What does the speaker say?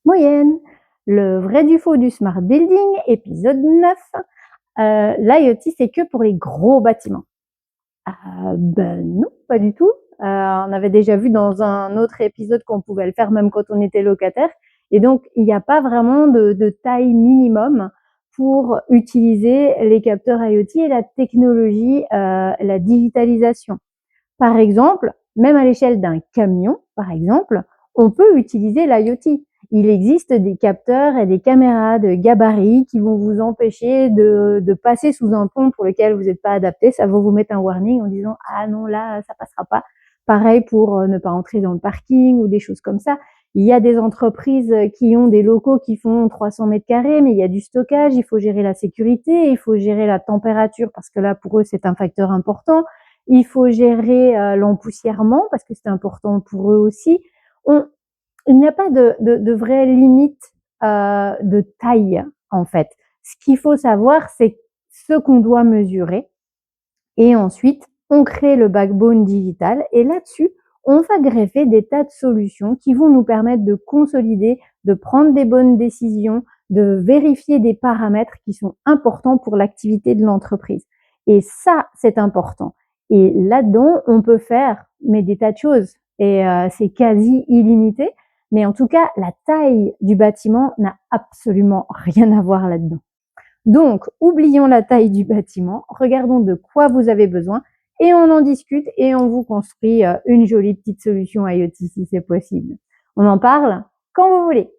Moyenne. Le vrai du faux du smart building, épisode 9. L'IoT, c'est que pour les gros bâtiments. Ben non, pas du tout. On avait déjà vu dans un autre épisode qu'on pouvait le faire même quand on était locataire. Et donc, il n'y a pas vraiment de taille minimum pour utiliser les capteurs IoT et la technologie, la digitalisation. Par exemple, même à l'échelle d'un camion, par exemple, on peut utiliser l'IoT. Il existe des capteurs et des caméras de gabarit qui vont vous empêcher de passer sous un pont pour lequel vous n'êtes pas adapté. Ça va vous mettre un warning en disant « Ah non, là, ça passera pas ». Pareil pour ne pas entrer dans le parking ou des choses comme ça. Il y a des entreprises qui ont des locaux qui font 300 mètres carrés, mais il y a du stockage, il faut gérer la sécurité, il faut gérer la température parce que là, pour eux, c'est un facteur important. Il faut gérer l'empoussièrement parce que c'est important pour eux aussi. Il n'y a pas de vraie limite de taille en fait. Ce qu'il faut savoir, c'est ce qu'on doit mesurer et ensuite on crée le backbone digital et là-dessus, on va greffer des tas de solutions qui vont nous permettre de consolider, de prendre des bonnes décisions, de vérifier des paramètres qui sont importants pour l'activité de l'entreprise. Et ça, c'est important. Et là-dedans, on peut faire des tas de choses et c'est quasi illimité. Mais en tout cas, la taille du bâtiment n'a absolument rien à voir là-dedans. Donc, oublions la taille du bâtiment, regardons de quoi vous avez besoin et on en discute et on vous construit une jolie petite solution IoT si c'est possible. On en parle quand vous voulez.